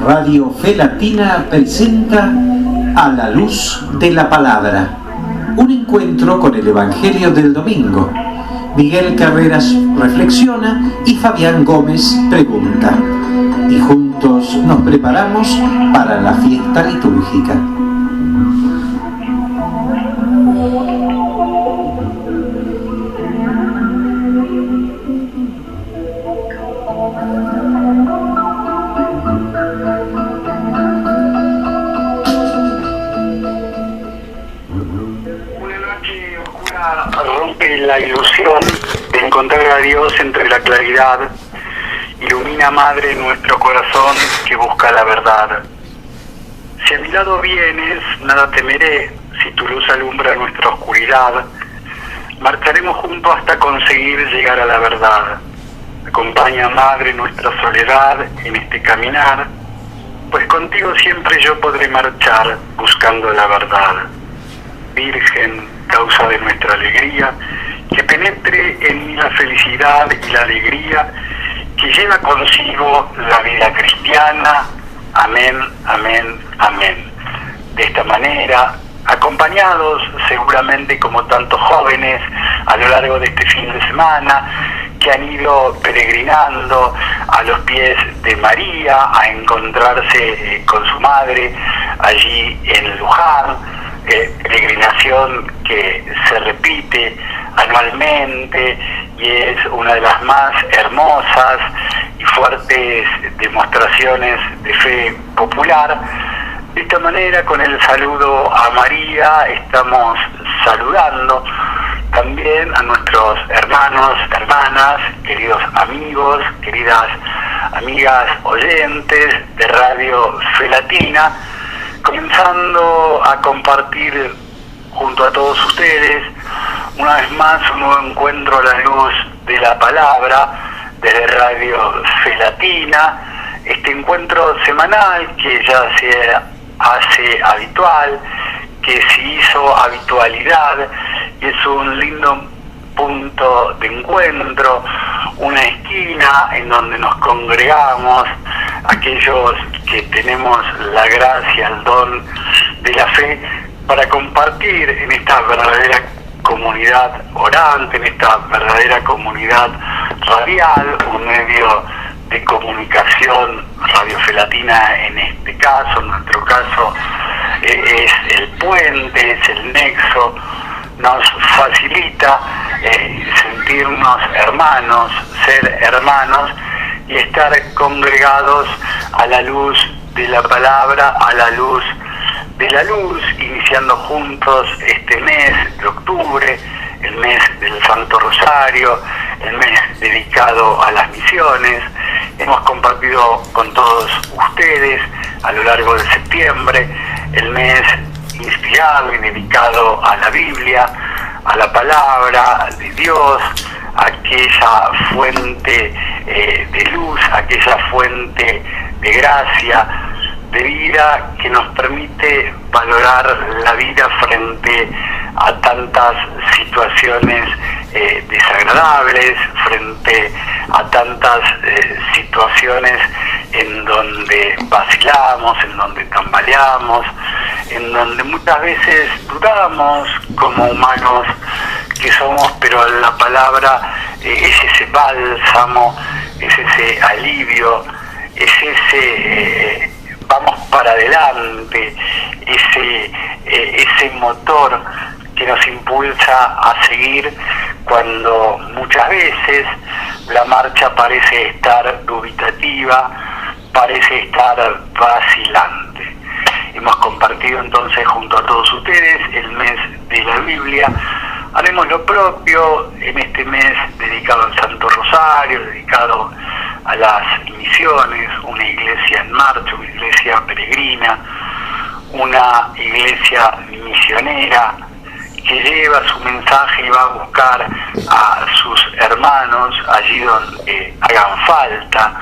Radio Fe Latina presenta A la Luz de la Palabra, un encuentro con el Evangelio del domingo. Miguel Carreras reflexiona y Fabián Gómez pregunta, y juntos nos preparamos para la fiesta litúrgica. Rompe la ilusión de encontrar a Dios entre la claridad. Ilumina, Madre, nuestro corazón que busca la verdad. Si a mi lado vienes, nada temeré. Si tu luz alumbra nuestra oscuridad, marcharemos juntos hasta conseguir llegar a la verdad. Acompaña, Madre, nuestra soledad en este caminar, pues contigo siempre yo podré marchar buscando la verdad. Virgen, causa de nuestra alegría, que penetre en mí la felicidad y la alegría que lleva consigo la vida cristiana. Amén, amén, amén. De esta manera, acompañados seguramente como tantos jóvenes a lo largo de este fin de semana, que han ido peregrinando a los pies de María a encontrarse con su madre allí en Luján, peregrinación que se repite anualmente y es una de las más hermosas y fuertes demostraciones de fe popular. De esta manera, con el saludo a María, estamos saludando también a nuestros hermanos, hermanas, queridos amigos, queridas amigas oyentes de Radio Fe Latina, comenzando a compartir junto a todos ustedes una vez más un nuevo encuentro a la luz de la palabra desde Radio Fe Latina, este encuentro semanal que ya se hace habitual, que se hizo habitualidad y es un lindo punto de encuentro, una esquina en donde nos congregamos aquellos que tenemos la gracia, el don de la fe, para compartir en esta verdadera comunidad orante, en esta verdadera comunidad radial, un medio de comunicación, Radio Fe Latina en este caso, en nuestro caso es el puente, es el nexo, nos facilita sentirnos hermanos, ser hermanos y estar congregados a la luz de la palabra, a la luz de la luz, iniciando juntos este mes de octubre, el mes del Santo Rosario, el mes dedicado a las misiones. Hemos compartido con todos ustedes a lo largo de septiembre el mes inspirado y dedicado a la Biblia, a la palabra de Dios, aquella fuente de luz, aquella fuente de gracia, de vida que nos permite valorar la vida frente a tantas situaciones desagradables, frente a tantas situaciones en donde vacilamos, en donde tambaleamos, en donde muchas veces dudamos como humanos que somos, pero la palabra es ese bálsamo, es ese alivio, es ese vamos para adelante, ese motor que nos impulsa a seguir cuando muchas veces la marcha parece estar dubitativa, parece estar vacilante. Hemos compartido entonces junto a todos ustedes el mes de la Biblia. Haremos lo propio en este mes dedicado al Santo Rosario, dedicado a las misiones, una iglesia en marcha, una iglesia peregrina, una iglesia misionera que lleva su mensaje y va a buscar a sus hermanos allí donde hagan falta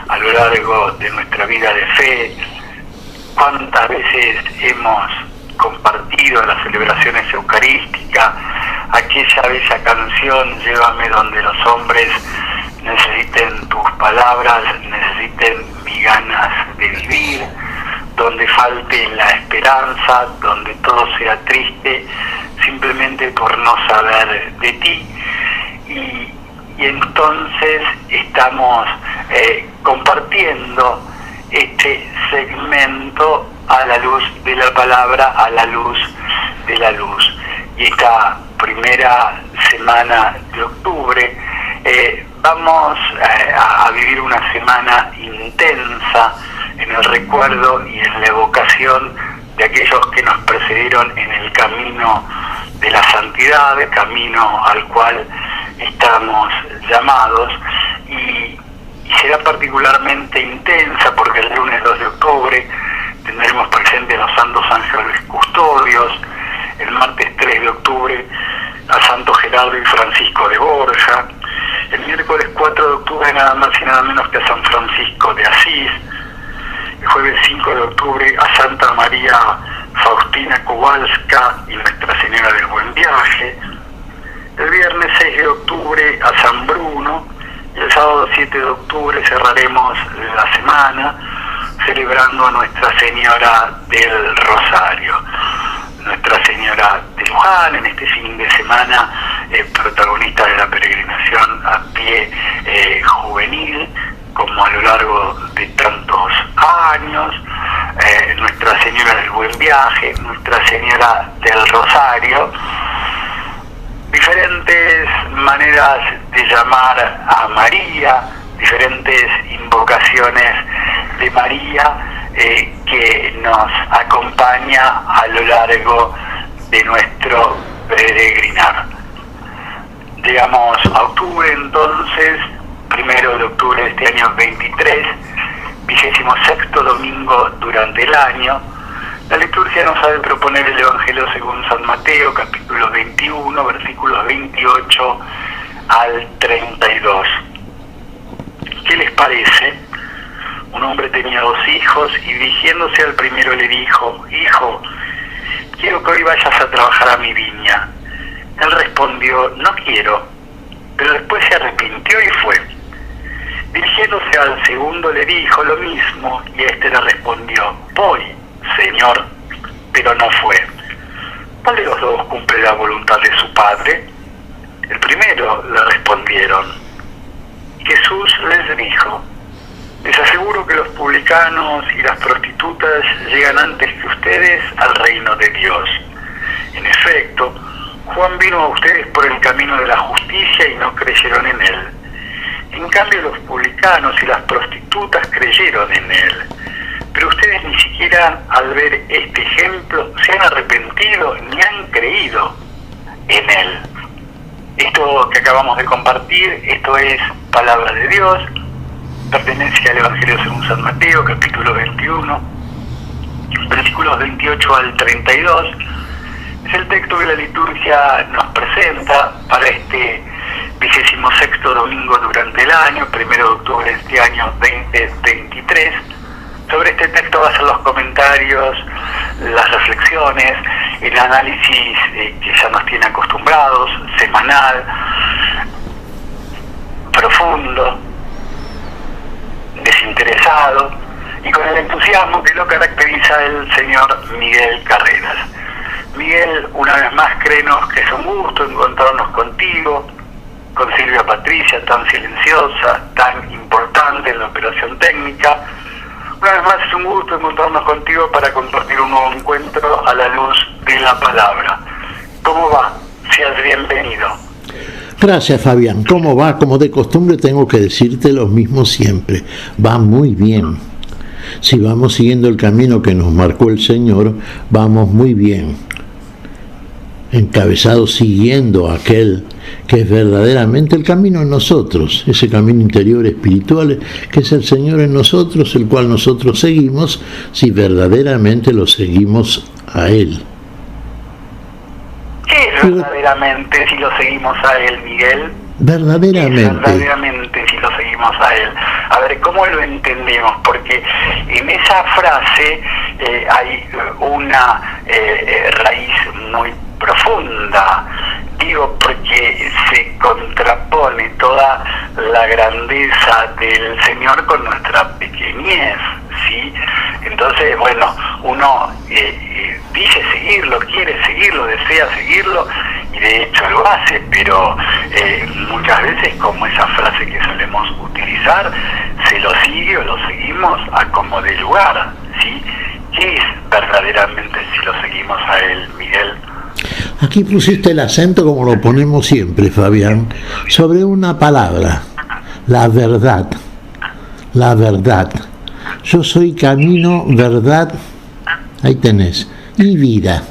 a lo largo de nuestra vida de fe. ¿Cuántas veces hemos compartido en las celebraciones eucarísticas, aquella bella canción, llévame donde los hombres necesiten tus palabras, necesiten mis ganas de vivir, donde falte la esperanza, donde todo sea triste, simplemente por no saber de ti. Y entonces estamos compartiendo este segmento a la luz de la palabra, a la luz de la luz. Y esta primera semana de octubre vamos a vivir una semana intensa en el recuerdo y en la evocación de aquellos que nos precedieron en el camino de la santidad, el camino al cual estamos llamados, y será particularmente intensa porque el lunes 2 de octubre tendremos presente a los santos ángeles custodios, el martes 3 de octubre a Santo Gerardo y Francisco de Borja, el miércoles 4 de octubre nada más y nada menos que a San Francisco de Asís, el jueves 5 de octubre a Santa María Faustina Kowalska y Nuestra Señora del Buen Viaje, el viernes 6 de octubre a San Bruno, y el sábado 7 de octubre cerraremos la semana celebrando a Nuestra Señora del Rosario, Nuestra Señora de Luján, en este fin de semana protagonista de la peregrinación a pie juvenil, como a lo largo de tantos años, Nuestra Señora del Buen Viaje, Nuestra Señora del Rosario, diferentes maneras de llamar a María, diferentes invocaciones de María que nos acompaña a lo largo de nuestro peregrinar. Llegamos a octubre entonces, 1 de octubre de este año 23, 26º domingo durante el año. La liturgia nos ha de proponer el Evangelio según San Mateo, capítulo 21, versículos 28 al 32. ¿Qué les parece? Un hombre tenía 2 hijos y dirigiéndose al primero le dijo: Hijo, quiero que hoy vayas a trabajar a mi viña. Él respondió: No quiero. Pero después se arrepintió y fue. Dirigiéndose al segundo le dijo lo mismo y éste le respondió: Voy, Señor, pero no fue. ¿Cuál de los dos cumple la voluntad de su padre? El primero, le respondieron. Jesús les dijo: Les aseguro que los publicanos y las prostitutas llegan antes que ustedes al reino de Dios. En efecto, Juan vino a ustedes por el camino de la justicia y no creyeron en él. En cambio, los publicanos y las prostitutas creyeron en él. Pero ustedes ni siquiera al ver este ejemplo se han arrepentido ni han creído en él. Esto que acabamos de compartir, esto es palabra de Dios, pertenece al Evangelio según San Mateo, capítulo 21, versículos 28 al 32. Es el texto que la liturgia nos presenta para este 26º domingo durante el año, 1 de octubre de este año 2023. Sobre este texto va a ser los comentarios, las reflexiones, el análisis que ya nos tiene acostumbrados, semanal, profundo, desinteresado y con el entusiasmo que lo caracteriza el señor Miguel Carreras. Miguel, una vez más, créenos que es un gusto encontrarnos contigo, con Silvia Patricia, tan silenciosa, tan importante en la operación técnica. Una vez más es un gusto encontrarnos contigo para compartir un nuevo encuentro a la luz de la palabra. ¿Cómo va? Seas bienvenido. Gracias, Fabián. ¿Cómo va? Como de costumbre tengo que decirte lo mismo siempre. Va muy bien. Si vamos siguiendo el camino que nos marcó el Señor, vamos muy bien. Encabezados siguiendo aquel que es verdaderamente el camino en nosotros, ese camino interior espiritual que es el Señor en nosotros, el cual nosotros seguimos si verdaderamente lo seguimos a Él. ¿Qué es verdaderamente si lo seguimos a Él, Miguel? Verdaderamente si lo seguimos a Él. A ver, ¿cómo lo entendemos? Porque en esa frase hay una raíz muy profunda. Digo, porque se contrapone toda la grandeza del Señor con nuestra pequeñez, ¿sí? Entonces, bueno, uno dice seguirlo, quiere seguirlo, desea seguirlo, y de hecho lo hace, pero muchas veces, como esa frase que solemos utilizar, se lo sigue o lo seguimos a como de lugar, ¿sí? ¿Qué es verdaderamente si lo seguimos a Él, Miguel? Aquí pusiste el acento, como lo ponemos siempre, Fabián, sobre una palabra, la verdad. La verdad. Yo soy camino, verdad, ahí tenés, y vida.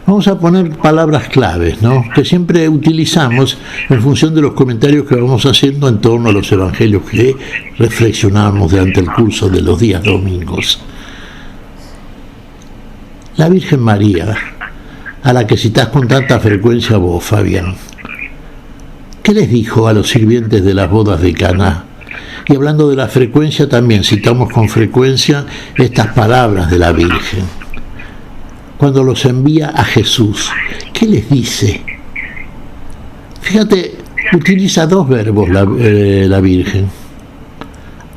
Vamos a poner palabras claves, ¿no?, que siempre utilizamos en función de los comentarios que vamos haciendo en torno a los evangelios que reflexionamos durante el curso de los días domingos. La Virgen María, a la que citás con tanta frecuencia vos, Fabián, ¿qué les dijo a los sirvientes de las bodas de Caná? Y hablando de la frecuencia, también citamos con frecuencia estas palabras de la Virgen. Cuando los envía a Jesús, ¿qué les dice? Fíjate, utiliza dos verbos la Virgen.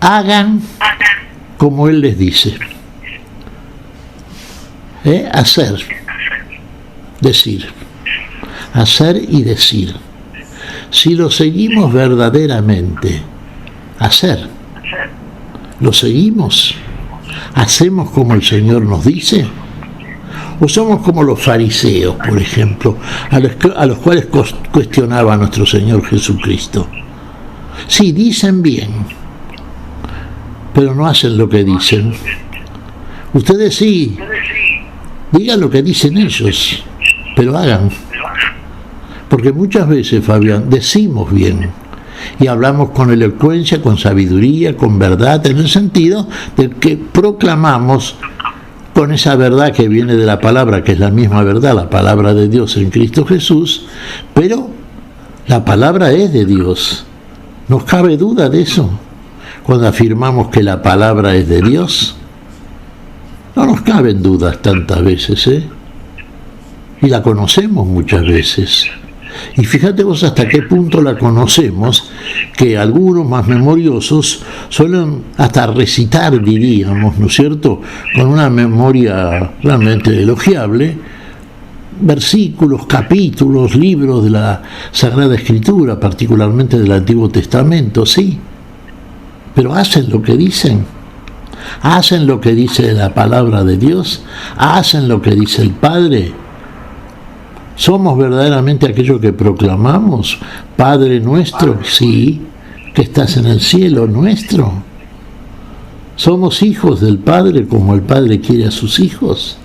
Hagan como Él les dice. Hacer. Decir. Hacer y decir. Si lo seguimos verdaderamente, hacer. ¿Lo seguimos? ¿Hacemos como el Señor nos dice? ¿O somos como los fariseos, por ejemplo, a los cuales cuestionaba a nuestro Señor Jesucristo? Sí, dicen bien, pero no hacen lo que dicen. Ustedes sí, digan lo que dicen ellos, pero hagan. Porque muchas veces, Fabián, decimos bien y hablamos con elocuencia, con sabiduría, con verdad, en el sentido de que proclamamos con esa verdad que viene de la palabra, que es la misma verdad, la palabra de Dios en Cristo Jesús, pero la palabra es de Dios. ¿Nos cabe duda de eso? Cuando afirmamos que la palabra es de Dios, no nos caben dudas tantas veces, y la conocemos muchas veces. Y fíjate vos hasta qué punto la conocemos, que algunos más memoriosos suelen hasta recitar, diríamos, ¿no es cierto?, con una memoria realmente elogiable, versículos, capítulos, libros de la Sagrada Escritura, particularmente del Antiguo Testamento, sí, pero hacen lo que dicen. Hacen lo que dice la palabra de Dios, hacen lo que dice el Padre. ¿Somos verdaderamente aquello que proclamamos? Padre nuestro, sí, que estás en el cielo, nuestro. ¿Somos hijos del Padre como el Padre quiere a sus hijos?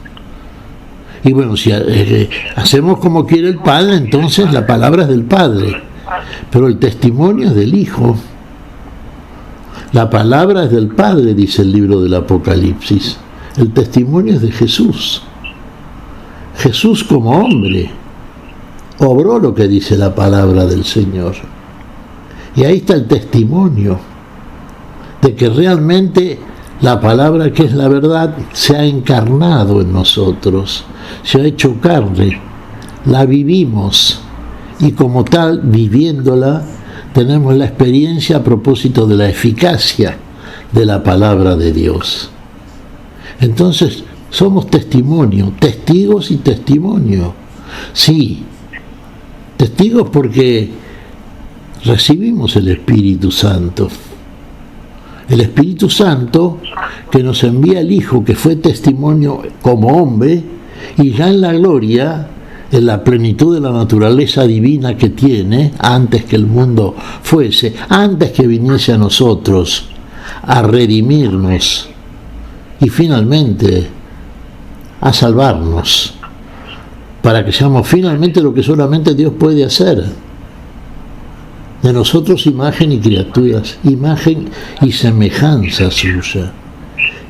Y bueno, si hacemos como quiere el Padre, entonces la palabra es del Padre, pero el testimonio es del Hijo. La palabra es del Padre, dice el libro del Apocalipsis. El testimonio es de Jesús. Jesús como hombre obró lo que dice la palabra del Señor. Y ahí está el testimonio de que realmente la palabra, que es la verdad, se ha encarnado en nosotros, se ha hecho carne, la vivimos y como tal, viviéndola, tenemos la experiencia a propósito de la eficacia de la palabra de Dios. Entonces, somos testimonio, testigos y testimonio. Sí, testigos porque recibimos el Espíritu Santo. El Espíritu Santo que nos envía el Hijo, que fue testimonio como hombre, y ya en la gloria, en la plenitud de la naturaleza divina que tiene, antes que el mundo fuese, antes que viniese a nosotros a redimirnos y finalmente a salvarnos, para que seamos finalmente lo que solamente Dios puede hacer. De nosotros imagen y criaturas, imagen y semejanza suya.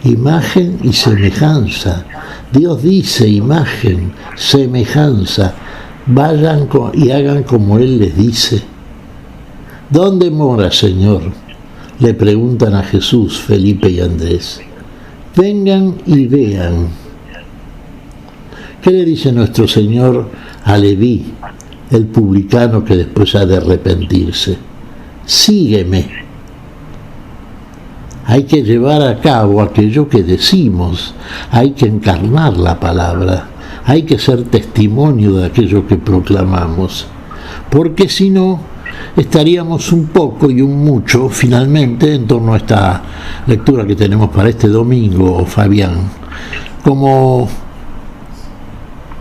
Imagen y semejanza. Dios dice imagen, semejanza. Vayan y hagan como Él les dice. ¿Dónde mora, Señor?, le preguntan a Jesús, Felipe y Andrés. vengan y vean. ¿Qué le dice nuestro Señor a Leví, el publicano que después ha de arrepentirse? Sígueme. Hay que llevar a cabo aquello que decimos, hay que encarnar la palabra, hay que ser testimonio de aquello que proclamamos, porque si no, estaríamos un poco y un mucho, finalmente, en torno a esta lectura que tenemos para este domingo, Fabián, como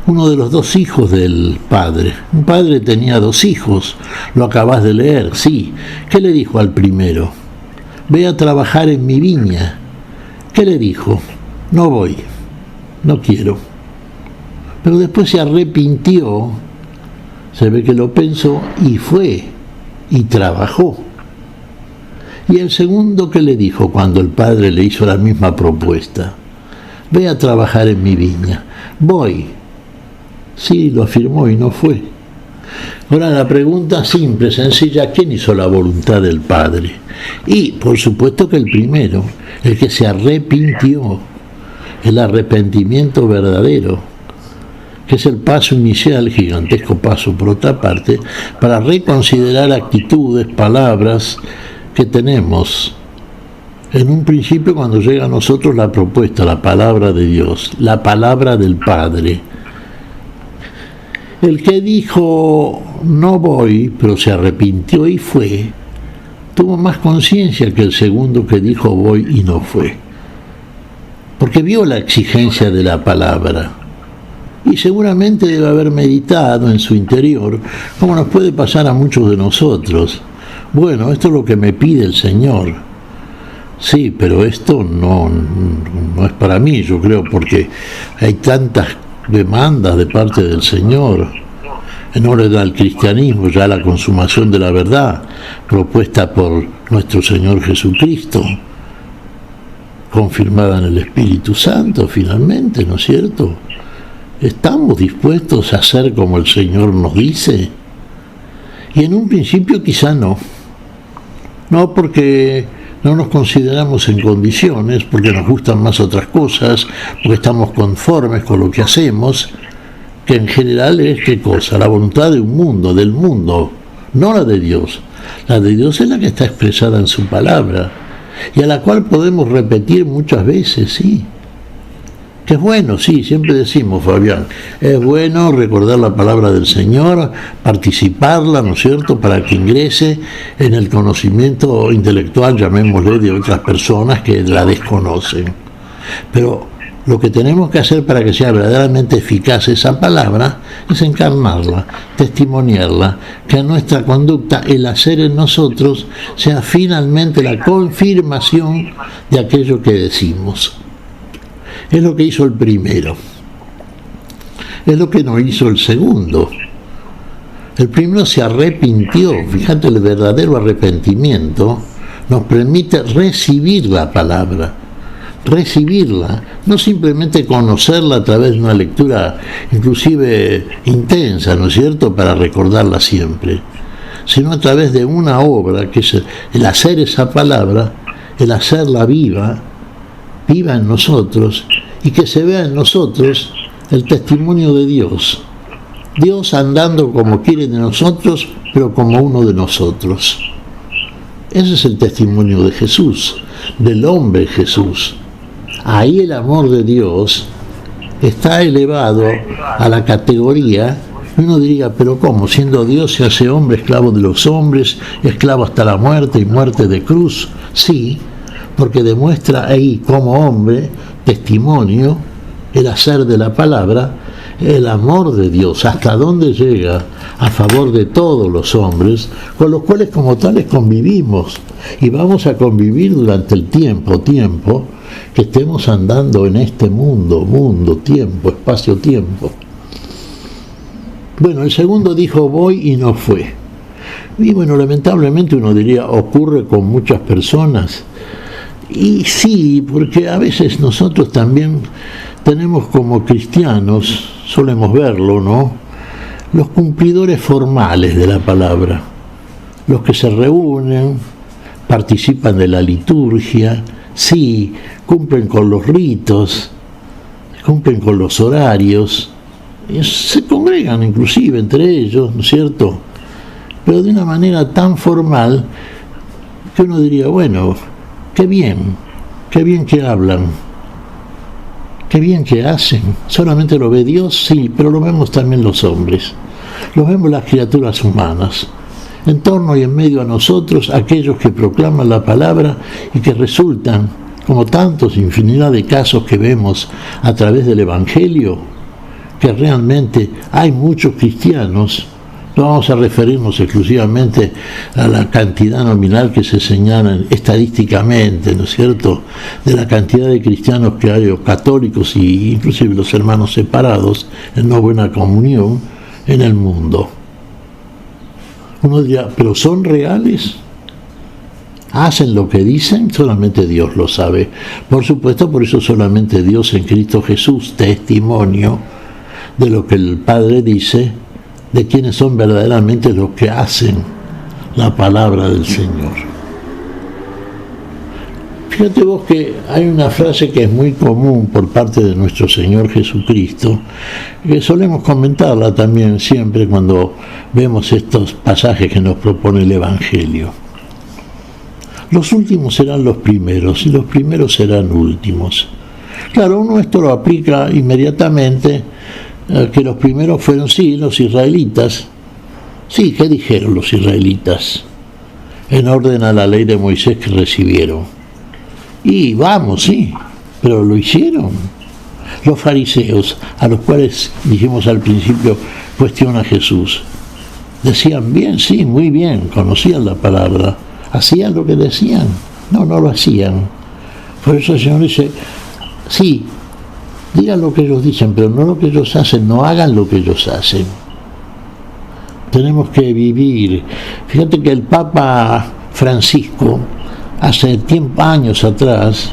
uno de los dos hijos del padre. Un padre tenía dos hijos, lo acabas de leer, sí. ¿Qué le dijo al primero? Ve a trabajar en mi viña. ¿Qué le dijo? No voy, no quiero. Pero después se arrepintió, se ve que lo pensó y fue, y trabajó. Y el segundo, ¿qué le dijo cuando el padre le hizo la misma propuesta? Ve a trabajar en mi viña. Voy. Sí, lo afirmó y no fue. Ahora la pregunta simple, sencilla, ¿quién hizo la voluntad del Padre? Y por supuesto que el primero, el que se arrepintió, el arrepentimiento verdadero, que es el paso inicial, gigantesco paso por otra parte, para reconsiderar actitudes, palabras que tenemos. En un principio, cuando llega a nosotros la propuesta, la palabra de Dios, la palabra del Padre. El que dijo no voy, pero se arrepintió y fue, tuvo más conciencia que el segundo que dijo voy y no fue, porque vio la exigencia de la palabra y seguramente debe haber meditado en su interior, como nos puede pasar a muchos de nosotros. Bueno, esto es lo que me pide el Señor. Sí, pero esto no es para mí, yo creo, porque hay tantas demandas de parte del Señor en orden al cristianismo, ya la consumación de la verdad propuesta por nuestro Señor Jesucristo, confirmada en el Espíritu Santo finalmente, ¿no es cierto? ¿Estamos dispuestos a hacer como el Señor nos dice? Y en un principio quizá no porque no nos consideramos en condiciones, porque nos gustan más otras cosas, porque estamos conformes con lo que hacemos, que en general es ¿qué cosa? La voluntad de un mundo, del mundo, no la de Dios. La de Dios es la que está expresada en su palabra, y a la cual podemos repetir muchas veces, sí. Que es bueno, sí, siempre decimos, Fabián, es bueno recordar la palabra del Señor, participarla, ¿no es cierto?, para que ingrese en el conocimiento intelectual, llamémosle, de otras personas que la desconocen. Pero lo que tenemos que hacer para que sea verdaderamente eficaz esa palabra es encarnarla, testimoniarla, que nuestra conducta, el hacer en nosotros, sea finalmente la confirmación de aquello que decimos. Es lo que hizo el primero. Es lo que no hizo el segundo. El primero se arrepintió. Fíjate, el verdadero arrepentimiento nos permite recibir la palabra. Recibirla, no simplemente conocerla a través de una lectura inclusive intensa, ¿no es cierto?, para recordarla siempre, sino a través de una obra, que es el hacer esa palabra, el hacerla viva en nosotros, y que se vea en nosotros el testimonio de Dios. Dios andando como quiere de nosotros, pero como uno de nosotros. Ese es el testimonio de Jesús, del hombre Jesús. Ahí el amor de Dios está elevado a la categoría, uno diría, pero ¿cómo? Siendo Dios se hace hombre, esclavo de los hombres, esclavo hasta la muerte y muerte de cruz. Sí, porque demuestra ahí como hombre, testimonio, el hacer de la palabra, el amor de Dios, hasta dónde llega a favor de todos los hombres, con los cuales como tales convivimos, y vamos a convivir durante el tiempo que estemos andando en este mundo, tiempo, espacio-tiempo. Bueno, el segundo dijo voy y no fue. Y bueno, lamentablemente uno diría, ocurre con muchas personas. Y sí, porque a veces nosotros también tenemos como cristianos, solemos verlo, ¿no?, los cumplidores formales de la palabra, los que se reúnen, participan de la liturgia, sí, cumplen con los ritos, cumplen con los horarios, se congregan inclusive entre ellos, ¿no es cierto? Pero de una manera tan formal que uno diría, bueno, qué bien que hablan, qué bien que hacen. Solamente lo ve Dios, sí, pero lo vemos también los hombres, lo vemos las criaturas humanas, en torno y en medio a nosotros, aquellos que proclaman la palabra y que resultan, como tantos, infinidad de casos que vemos a través del Evangelio, que realmente hay muchos cristianos. No vamos a referirnos exclusivamente a la cantidad nominal que se señala estadísticamente, ¿no es cierto?, de la cantidad de cristianos que hay, o católicos y inclusive los hermanos separados en no buena comunión en el mundo. Uno dirá, ¿pero son reales? ¿Hacen lo que dicen? Solamente Dios lo sabe. Por supuesto, por eso solamente Dios en Cristo Jesús, testimonio de lo que el Padre dice, de quienes son verdaderamente los que hacen la palabra del Señor. Fíjate vos que hay una frase que es muy común por parte de nuestro Señor Jesucristo, que solemos comentarla también siempre cuando vemos estos pasajes que nos propone el Evangelio. Los últimos serán los primeros y los primeros serán últimos. Claro, uno esto lo aplica inmediatamente, que los primeros fueron, sí, los israelitas. Sí, ¿qué dijeron los israelitas? En orden a la ley de Moisés que recibieron. Y vamos, sí, pero lo hicieron. Los fariseos, a los cuales dijimos al principio, cuestiona a Jesús, decían bien, sí, muy bien, conocían la palabra, hacían lo que decían, no lo hacían. Por eso el Señor dice, sí, digan lo que ellos dicen, pero no lo que ellos hacen, no hagan lo que ellos hacen. Tenemos que vivir. Fíjate que el Papa Francisco, hace años atrás,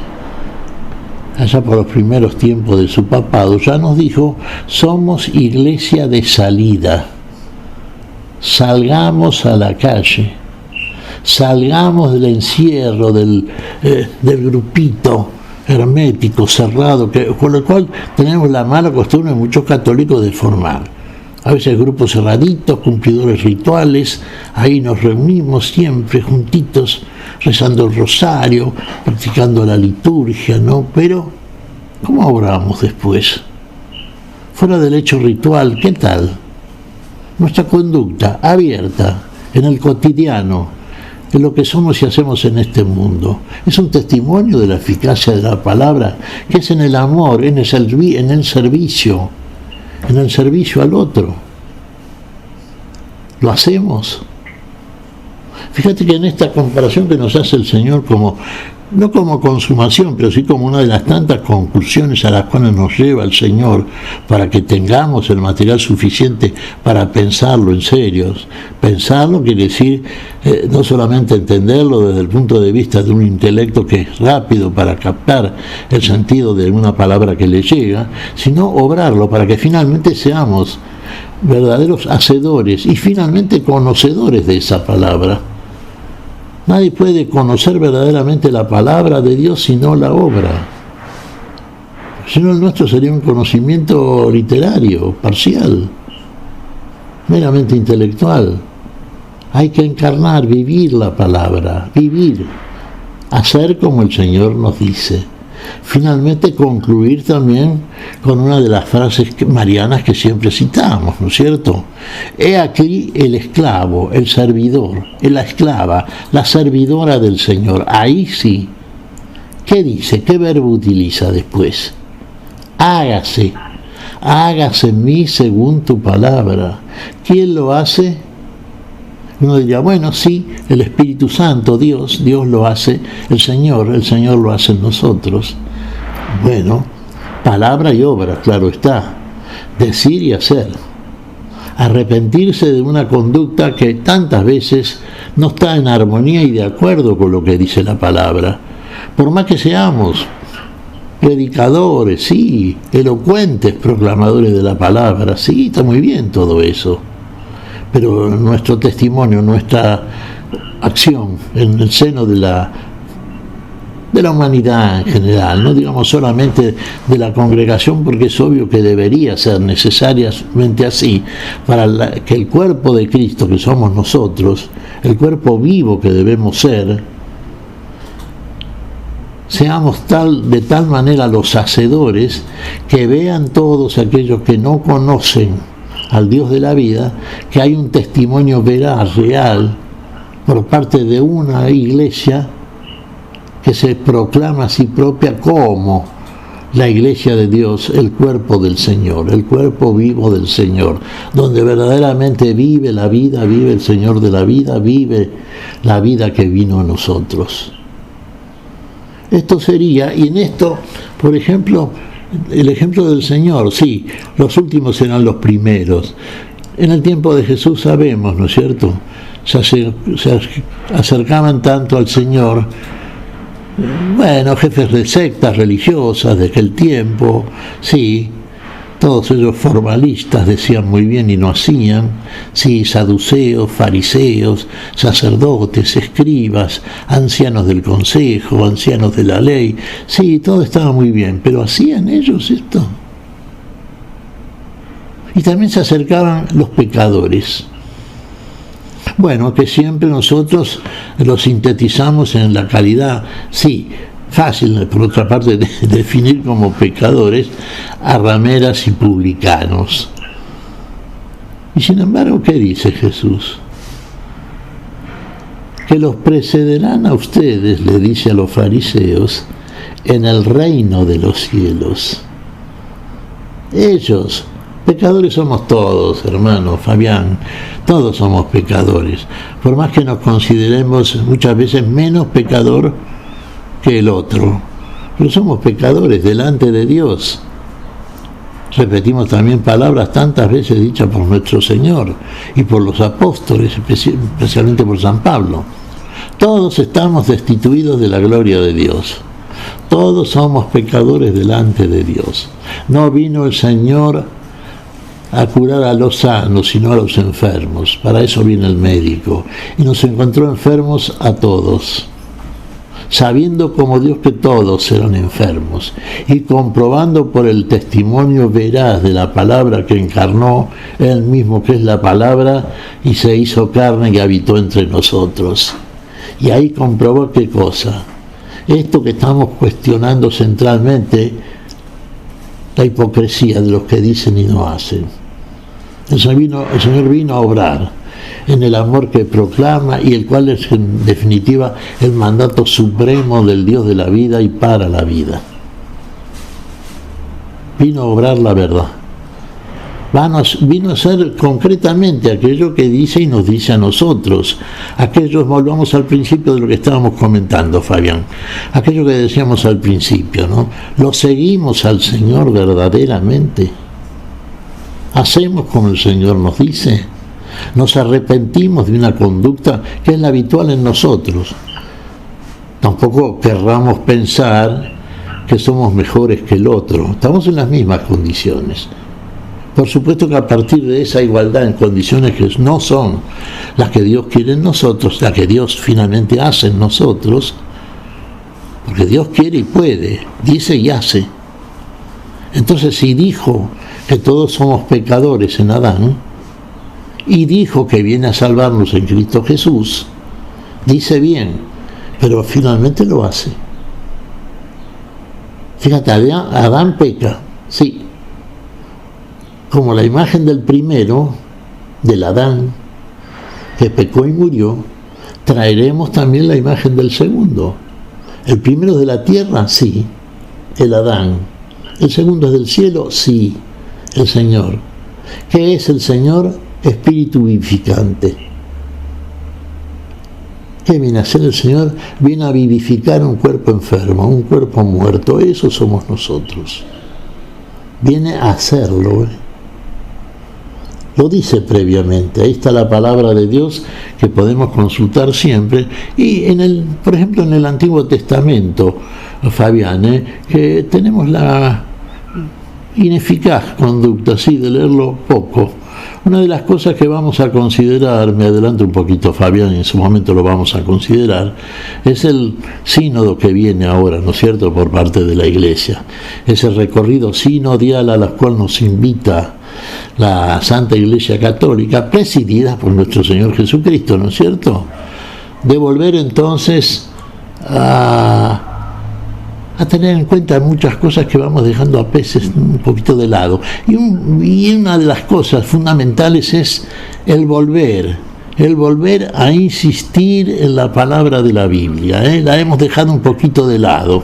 allá por los primeros tiempos de su papado, ya nos dijo, somos iglesia de salida. Salgamos a la calle, salgamos del encierro, del grupito hermético, cerrado, con lo cual tenemos la mala costumbre de muchos católicos de formar. A veces grupos cerraditos, cumplidores rituales, ahí nos reunimos siempre juntitos, rezando el rosario, practicando la liturgia, ¿no? Pero, ¿cómo oramos después? Fuera del hecho ritual, ¿qué tal? Nuestra conducta abierta, en el cotidiano, en lo que somos y hacemos en este mundo. Es un testimonio de la eficacia de la palabra, que es en el amor, en el servicio al otro. ¿Lo hacemos? Fíjate que en esta comparación que nos hace el Señor, no como consumación, pero sí como una de las tantas conclusiones a las cuales nos lleva el Señor para que tengamos el material suficiente para pensarlo en serio. Pensarlo quiere decir no solamente entenderlo desde el punto de vista de un intelecto que es rápido para captar el sentido de una palabra que le llega, sino obrarlo para que finalmente seamos verdaderos hacedores y finalmente conocedores de esa palabra. Nadie puede conocer verdaderamente la palabra de Dios si no la obra. Si no, el nuestro sería un conocimiento literario, parcial, meramente intelectual. Hay que encarnar, vivir la palabra, vivir, hacer como el Señor nos dice. Finalmente concluir también con una de las frases marianas que siempre citamos, ¿no es cierto? He aquí el esclavo, el servidor, la esclava, la servidora del Señor. Ahí sí. ¿Qué dice? ¿Qué verbo utiliza después? Hágase en mí según tu palabra. ¿Quién lo hace? Uno diría, bueno, sí, el Espíritu Santo, Dios lo hace, el Señor lo hace en nosotros. Bueno, palabra y obra, claro está, decir y hacer. Arrepentirse de una conducta que tantas veces no está en armonía y de acuerdo con lo que dice la palabra. Por más que seamos predicadores, sí, elocuentes proclamadores de la palabra, sí, está muy bien todo eso. Pero nuestro testimonio, nuestra acción en el seno de la de la humanidad en general, no digamos solamente de la congregación, porque es obvio que debería ser necesariamente así, para que el cuerpo de Cristo, que somos nosotros, el cuerpo vivo que debemos ser, seamos de tal manera los hacedores que vean todos aquellos que no conocen al Dios de la vida, que hay un testimonio veraz, real, por parte de una iglesia que se proclama a sí propia como la iglesia de Dios, el cuerpo del Señor, el cuerpo vivo del Señor, donde verdaderamente vive la vida, vive el Señor de la vida, vive la vida que vino a nosotros. Esto sería, y en esto, por ejemplo, el ejemplo del Señor, sí, los últimos serán los primeros. En el tiempo de Jesús sabemos, ¿no es cierto? Se acercaban tanto al Señor, bueno, jefes de sectas religiosas de aquel tiempo, sí, todos ellos formalistas, decían muy bien y no hacían, sí, saduceos, fariseos, sacerdotes, escribas, ancianos del consejo, ancianos de la ley, sí, todo estaba muy bien, pero ¿hacían ellos esto? Y también se acercaban los pecadores. Bueno, que siempre nosotros lo sintetizamos en la calidad, sí, fácil, por otra parte, de definir como pecadores a rameras y publicanos. Y sin embargo, ¿qué dice Jesús? Que los precederán a ustedes, le dice a los fariseos, en el reino de los cielos. Ellos, pecadores somos todos, hermano Fabián, todos somos pecadores, por más que nos consideremos muchas veces menos pecador que el otro, pero somos pecadores delante de Dios. Repetimos también palabras tantas veces dichas por nuestro Señor y por los apóstoles, especialmente por San Pablo. Todos estamos destituidos de la gloria de Dios. Todos somos pecadores delante de Dios. No vino el Señor a curar a los sanos, sino a los enfermos. Para eso viene el médico. Y nos encontró enfermos a todos, sabiendo como Dios que todos serán enfermos, y comprobando por el testimonio veraz de la palabra que encarnó, Él mismo que es la palabra, y se hizo carne y habitó entre nosotros. Y ahí comprobó qué cosa. Esto que estamos cuestionando centralmente, la hipocresía de los que dicen y no hacen. El Señor vino a obrar en el amor que proclama y el cual es en definitiva el mandato supremo del Dios de la vida y para la vida. Vino a obrar la verdad. Vino a ser concretamente aquello que dice y nos dice a nosotros. Volvamos al principio de lo que estábamos comentando, Fabián. Aquello que decíamos al principio, ¿no? ¿Lo seguimos al Señor verdaderamente? ¿Hacemos como el Señor nos dice? ¿Nos arrepentimos de una conducta que es la habitual en nosotros? Tampoco querramos pensar que somos mejores que el otro. Estamos en las mismas condiciones. Por supuesto que a partir de esa igualdad en condiciones que no son las que Dios quiere en nosotros, las que Dios finalmente hace en nosotros, porque Dios quiere y puede, dice y hace. Entonces, si dijo que todos somos pecadores en Adán, y dijo que viene a salvarnos en Cristo Jesús, dice bien, pero finalmente lo hace. Fíjate, Adán peca, sí, como la imagen del primero, del Adán, que pecó y murió, traeremos también la imagen del segundo. El primero es de la tierra, sí, el Adán. El segundo es del cielo, sí, el Señor. ¿Qué es el Señor? Espíritu vivificante. ¿Qué viene a hacer el Señor? Viene a vivificar un cuerpo enfermo, un cuerpo muerto. Eso somos nosotros. Viene a hacerlo, Lo dice previamente. Ahí está la palabra de Dios que podemos consultar siempre. Y por ejemplo, en el Antiguo Testamento, Fabián, que tenemos ineficaz conducta, sí, de leerlo poco. Una de las cosas que vamos a considerar, me adelanto un poquito Fabián, en su momento lo vamos a considerar, es el sínodo que viene ahora, ¿no es cierto?, por parte de la Iglesia. Ese recorrido sinodial a la cual nos invita la Santa Iglesia Católica, presidida por nuestro Señor Jesucristo, ¿no es cierto?, de volver entonces a tener en cuenta muchas cosas que vamos dejando a veces un poquito de lado. Y una de las cosas fundamentales es el volver a insistir en la palabra de la Biblia. La hemos dejado un poquito de lado.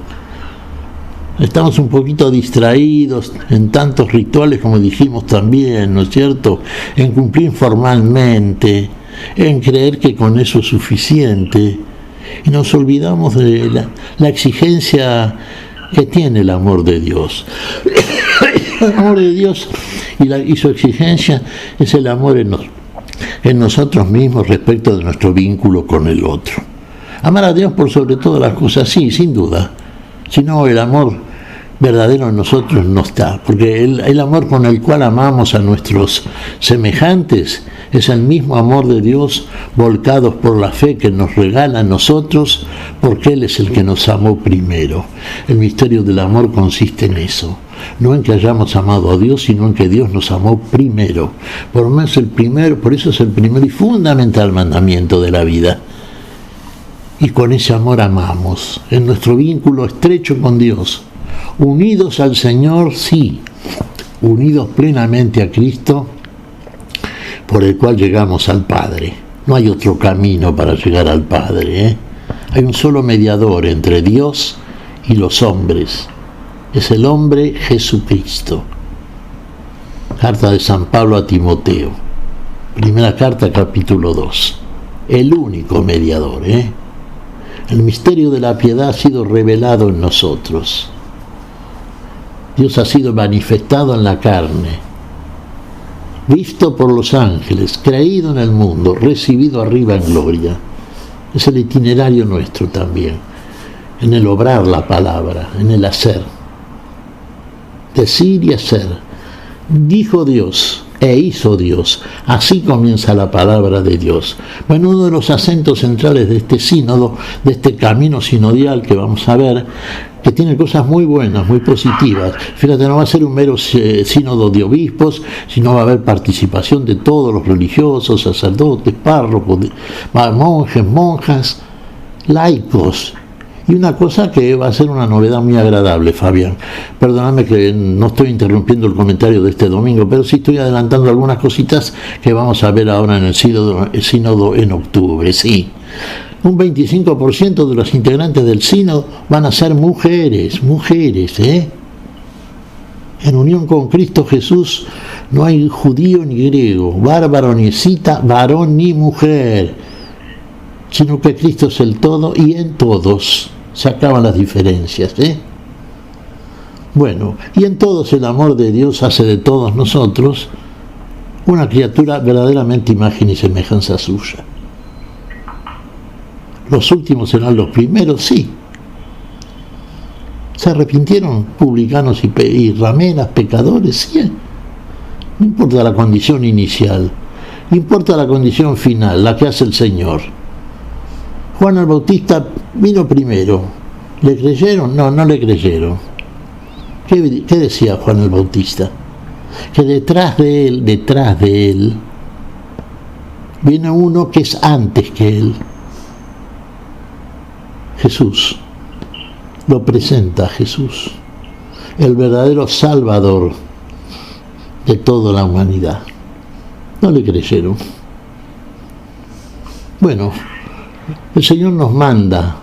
Estamos un poquito distraídos en tantos rituales, como dijimos también, ¿no es cierto?, en cumplir formalmente, en creer que con eso es suficiente. Y nos olvidamos de la exigencia que tiene el amor de Dios. El amor de Dios y su exigencia es el amor en nosotros mismos respecto de nuestro vínculo con el otro. Amar a Dios por sobre todas las cosas, sí, sin duda. Si no, el amor verdadero en nosotros no está, porque el amor con el cual amamos a nuestros semejantes es el mismo amor de Dios volcados por la fe que nos regala a nosotros, porque Él es el que nos amó primero. El misterio del amor consiste en eso, no en que hayamos amado a Dios, sino en que Dios nos amó primero. Por eso es el primer y fundamental mandamiento de la vida. Y con ese amor amamos, en nuestro vínculo estrecho con Dios, unidos al Señor, sí, unidos plenamente a Cristo, por el cual llegamos al Padre. No hay otro camino para llegar al Padre, Hay un solo mediador entre Dios y los hombres. Es el hombre Jesucristo. Carta de San Pablo a Timoteo. Primera carta, capítulo 2. El único mediador, El misterio de la piedad ha sido revelado en nosotros. Dios ha sido manifestado en la carne, visto por los ángeles, creído en el mundo, recibido arriba en gloria. Es el itinerario nuestro también, en el obrar la palabra, en el hacer. Decir y hacer. Dijo Dios e hizo Dios. Así comienza la palabra de Dios. Bueno, uno de los acentos centrales de este sínodo, de este camino sinodial que vamos a ver, que tiene cosas muy buenas, muy positivas. Fíjate, no va a ser un mero sínodo de obispos, sino va a haber participación de todos los religiosos, sacerdotes, párrocos, monjes, monjas, laicos. Y una cosa que va a ser una novedad muy agradable, Fabián. Perdóname que no estoy interrumpiendo el comentario de este domingo, pero sí estoy adelantando algunas cositas que vamos a ver ahora en el sínodo en octubre, sí. Un 25% de los integrantes del sínodo van a ser mujeres, En unión con Cristo Jesús no hay judío ni griego, bárbaro ni escita, varón ni mujer, sino que Cristo es el todo y en todos se acaban las diferencias, Bueno, y en todos el amor de Dios hace de todos nosotros una criatura verdaderamente imagen y semejanza suya. Los últimos serán los primeros, sí. ¿Se arrepintieron publicanos y rameras, pecadores? Sí. No importa la condición inicial, importa la condición final, la que hace el Señor. Juan el Bautista vino primero. ¿Le creyeron? No, no le creyeron. ¿Qué decía Juan el Bautista? Que detrás de él, viene uno que es antes que él. Jesús. Lo presenta a Jesús, el verdadero Salvador de toda la humanidad. No le creyeron. Bueno, el Señor nos manda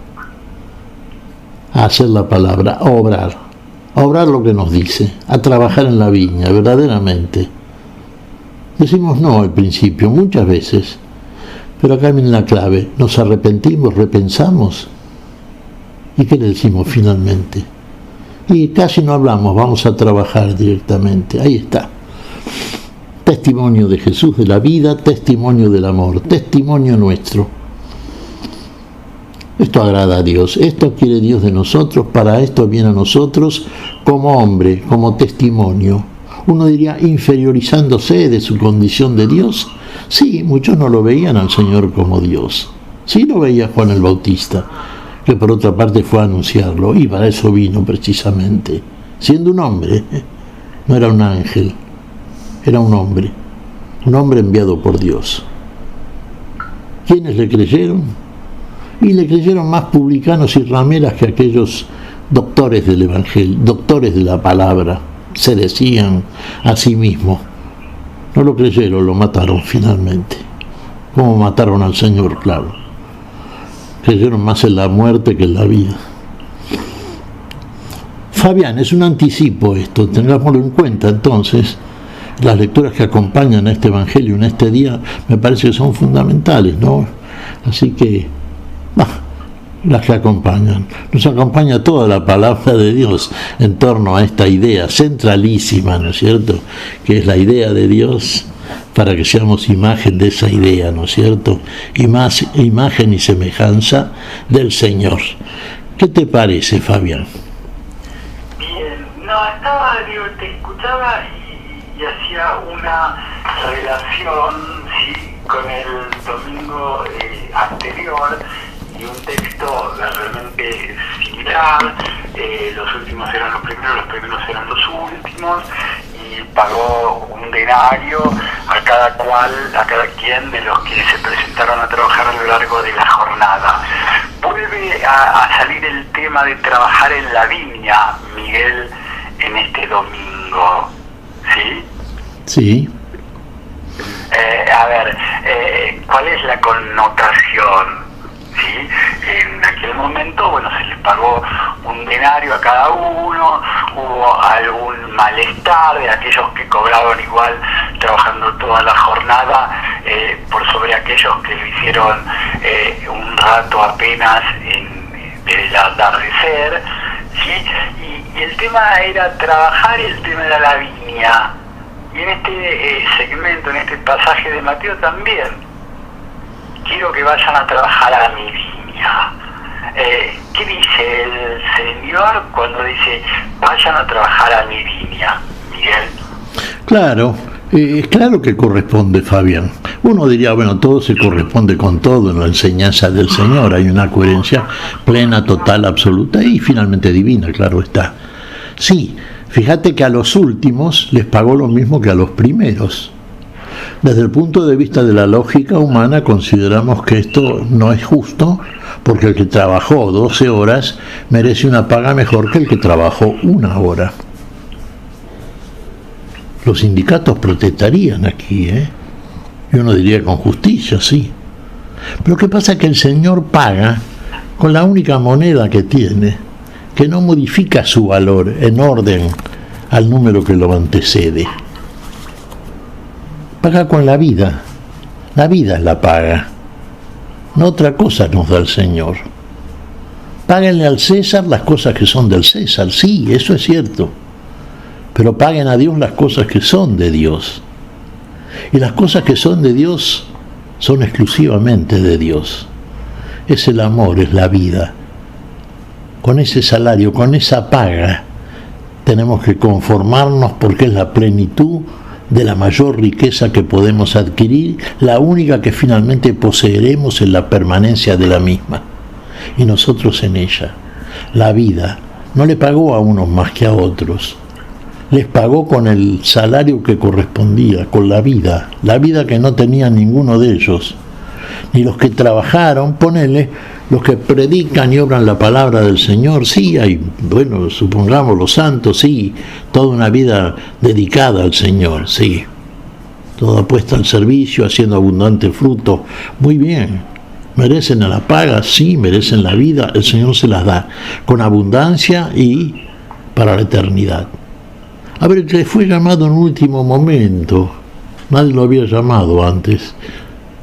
a hacer la palabra, a obrar lo que nos dice, a trabajar en la viña, verdaderamente. Decimos no al principio, muchas veces, pero acá viene la clave, nos arrepentimos, repensamos, ¿y qué le decimos finalmente? Y casi no hablamos, vamos a trabajar directamente, ahí está. Testimonio de Jesús, de la vida, testimonio del amor, testimonio nuestro. Esto agrada a Dios, esto quiere Dios de nosotros, para esto viene a nosotros como hombre, como testimonio. Uno diría inferiorizándose de su condición de Dios. Sí, muchos no lo veían al Señor como Dios. Sí lo veía Juan el Bautista, que por otra parte fue a anunciarlo, y para eso vino precisamente, siendo un hombre, no era un ángel, era un hombre enviado por Dios. ¿Quiénes le creyeron? Y le creyeron más publicanos y rameras que aquellos doctores del Evangelio, doctores de la palabra, se decían a sí mismos. No lo creyeron, lo mataron finalmente. Como mataron al Señor, claro. Creyeron más en la muerte que en la vida. Fabián, es un anticipo esto, tengámoslo en cuenta entonces. Las lecturas que acompañan a este Evangelio en este día me parece que son fundamentales, ¿no? Así que las que acompañan. Nos acompaña toda la palabra de Dios en torno a esta idea centralísima, ¿no es cierto?, que es la idea de Dios, para que seamos imagen de esa idea, ¿no es cierto?, y más imagen y semejanza del Señor. ¿Qué te parece, Fabián? Bien, te escuchaba y hacía una relación, sí, con el domingo anterior, y un texto realmente similar. Los últimos eran los primeros eran los últimos, y pagó un denario a cada quien de los que se presentaron a trabajar a lo largo de la jornada. Vuelve a salir el tema de trabajar en la viña, Miguel, en este domingo, ¿sí? Sí. ¿Cuál es la connotación? ¿Sí? En aquel momento, se les pagó un denario a cada uno, hubo algún malestar de aquellos que cobraban igual trabajando toda la jornada, por sobre aquellos que lo hicieron un rato apenas desde el atardecer, ¿sí? Y el tema era trabajar, y el tema era la viña. Y en este segmento, en este pasaje de Mateo también, quiero que vayan a trabajar a mi viña. ¿Qué dice el Señor cuando dice vayan a trabajar a mi viña, Miguel? Claro, claro que corresponde, Fabián. Uno diría, todo se corresponde con todo en la enseñanza del Señor. Hay una coherencia plena, total, absoluta y finalmente divina, claro está. Sí, fíjate que a los últimos les pagó lo mismo que a los primeros. Desde el punto de vista de la lógica humana consideramos que esto no es justo, porque el que trabajó 12 horas merece una paga mejor que el que trabajó 1 hora. Los sindicatos protestarían aquí, y uno diría con justicia, sí. Pero ¿qué pasa? Que el Señor paga con la única moneda que tiene, que no modifica su valor en orden al número que lo antecede. Paga con la vida es la paga, no otra cosa nos da el Señor. Páguenle al César las cosas que son del César, sí, eso es cierto, pero paguen a Dios las cosas que son de Dios, y las cosas que son de Dios son exclusivamente de Dios. Es el amor, es la vida. Con ese salario, con esa paga, tenemos que conformarnos, porque es la plenitud de la mayor riqueza que podemos adquirir, la única que finalmente poseeremos en la permanencia de la misma, y nosotros en ella. La vida no le pagó a unos más que a otros, les pagó con el salario que correspondía, con la vida que no tenía ninguno de ellos, ni los que trabajaron, los que predican y obran la palabra del Señor, sí, hay, supongamos los santos, sí, toda una vida dedicada al Señor, sí, toda puesta al servicio, haciendo abundante fruto, muy bien. ¿Merecen la paga? Sí, merecen la vida, el Señor se las da, con abundancia y para la eternidad. A ver, que fue llamado en último momento, nadie lo había llamado antes.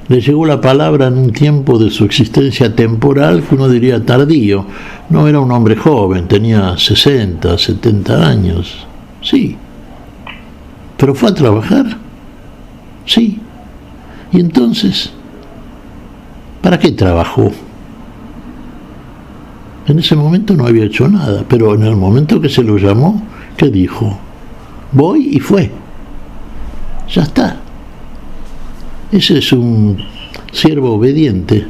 Le llegó la palabra en un tiempo de su existencia temporal que uno diría tardío. No era un hombre joven, tenía 60, 70 años. Sí. ¿Pero fue a trabajar? Sí. ¿Y entonces? ¿Para qué trabajó? En ese momento no había hecho nada, pero en el momento que se lo llamó, ¿qué dijo? Voy y fue. Ya está. Ese es un siervo obediente.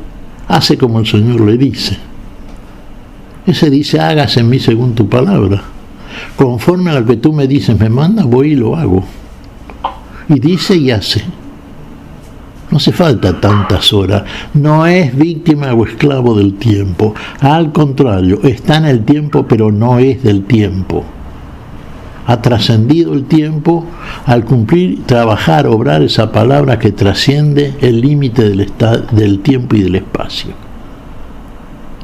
Hace como el Señor le dice. Ese dice, hágase en mí según tu palabra. Conforme a lo que tú me dices, me mandas, voy y lo hago. Y dice y hace. No hace falta tantas horas. No es víctima o esclavo del tiempo. Al contrario, está en el tiempo, pero no es del tiempo. Ha trascendido el tiempo al cumplir, trabajar, obrar esa palabra que trasciende el límite del tiempo y del espacio.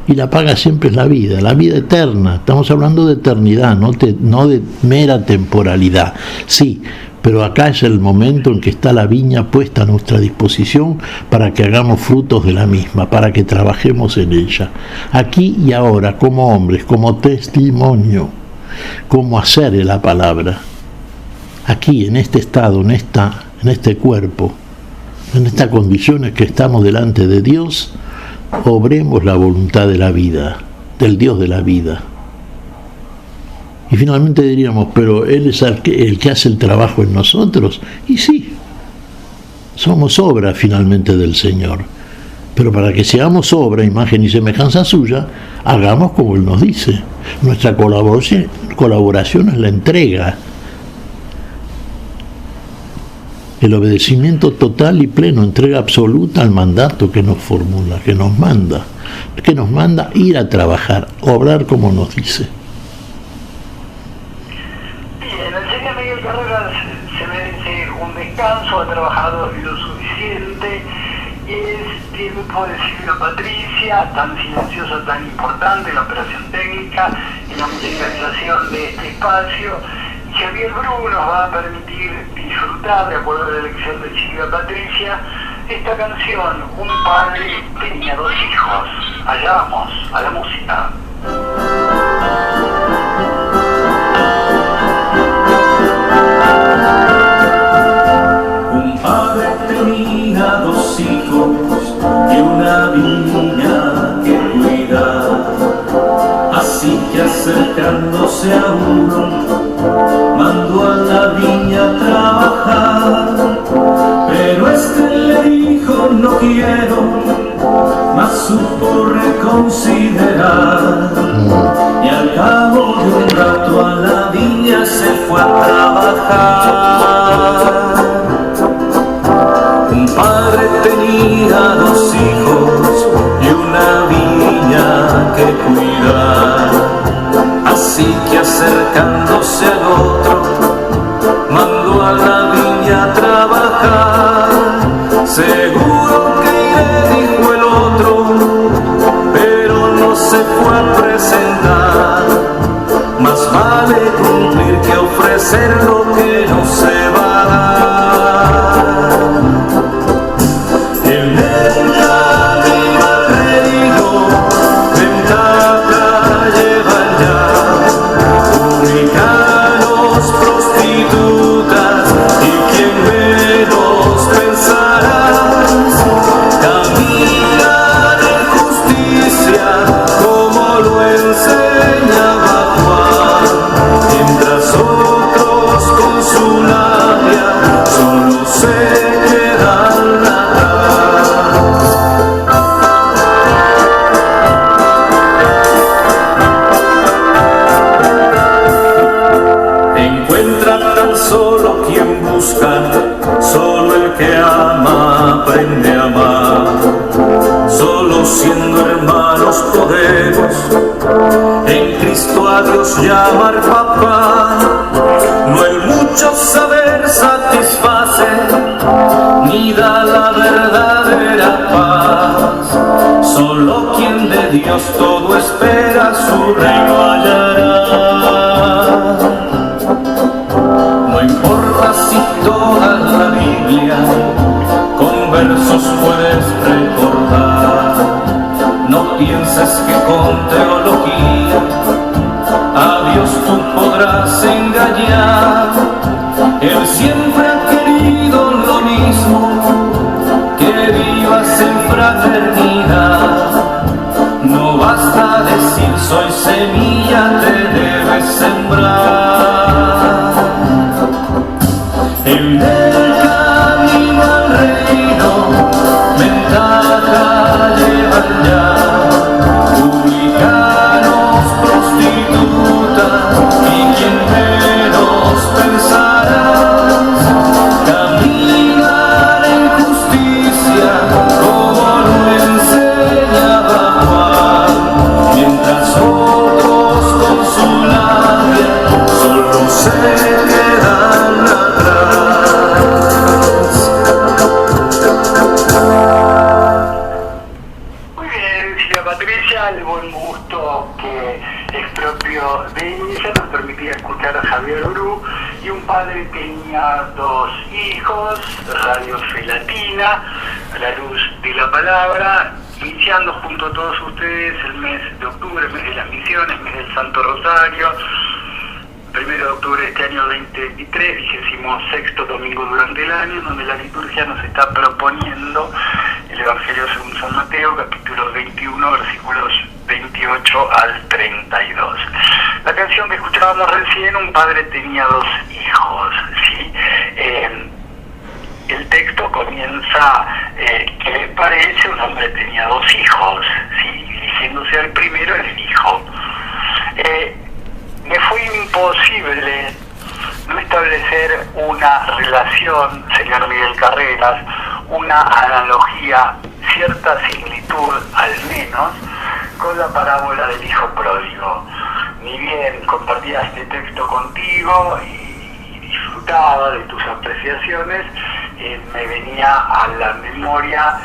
Y la paga siempre es la vida eterna. Estamos hablando de eternidad, no de mera temporalidad. Sí, pero acá es el momento en que está la viña puesta a nuestra disposición para que hagamos frutos de la misma, para que trabajemos en ella. Aquí y ahora, como hombres, como testimonio, como hacer la palabra. Aquí, en este estado, en este cuerpo, en estas condiciones que estamos delante de Dios, obremos la voluntad de la vida, del Dios de la vida. Y finalmente diríamos, pero Él es el que hace el trabajo en nosotros. Y sí, somos obra finalmente del Señor. Pero para que seamos obra, imagen y semejanza suya, hagamos como Él nos dice. Nuestra colaboración es la entrega, el obedecimiento total y pleno, entrega absoluta al mandato que nos formula, que nos manda ir a trabajar, obrar como nos dice. Bien, el señor Miguel Carreras se merece un descanso, ha trabajado lo suficiente. Es tiempo de Silvia Patricia, tan silenciosa, tan importante en la operación técnica, en la musicalización de este espacio. Javier Bru nos va a permitir disfrutar, de acuerdo a la elección de Silvia Patricia, esta canción, Un padre tenía 2 hijos. Allá vamos, a la música. Un padre tenía 2 hijos y una viña que cuidar. Así que acercándose a uno, mandó a la viña a trabajar. Pero este le dijo, no quiero, mas supo reconsiderar. Y al cabo de un rato a la viña se fue a trabajar. Un padre tenía 2 hijos y una viña que cuidar. Así que acercándose al otro, mandó a la viña a trabajar. Seguro que iré, dijo el otro, pero no se fue a presentar. Más vale cumplir que ofrecer lo que no se va a dar. El del camino atrevido, ventaja lleva ya, publicanos, prostitutas y quien menos pensarás, caminan en justicia como lo enseñaba Juan, mientras otros con su labia solo se quedan atrás. Encuentra tan solo quien busca, solo el que ama aprende a amar. Solo siendo hermanos podemos en Cristo a Dios llamar papá. No el mucho saber satisface, ni da la verdadera paz. Solo quien de Dios todo espera, su reino hallará. No importa si toda la Biblia con versos puedes recordar. No pienses que con teología a Dios tú podrás engañar. Él siempre ha querido lo mismo, que vivas en fraternidad. No basta decir padre tenía 2 hijos, Radio Fe Latina, a la luz de la palabra, iniciando junto a todos ustedes el mes de octubre, mes de las misiones, mes del Santo Rosario, 1 de octubre de este año 2023, 26º domingo durante el año, donde la liturgia nos está proponiendo el Evangelio según San Mateo, capítulo 21, versículos 28 al 32. La canción que escuchábamos recién, un padre tenía 2 hijos, ¿sí? El texto comienza, ¿qué les parece? Un hombre tenía 2 hijos, ¿sí? Dirigiéndose al primero, el hijo. Me fue imposible no establecer una relación, señor Miguel Carreras, una analogía, cierta similitud al menos, con la parábola del hijo pródigo. Ni bien compartía este texto contigo y disfrutaba de tus apreciaciones, me venía a la memoria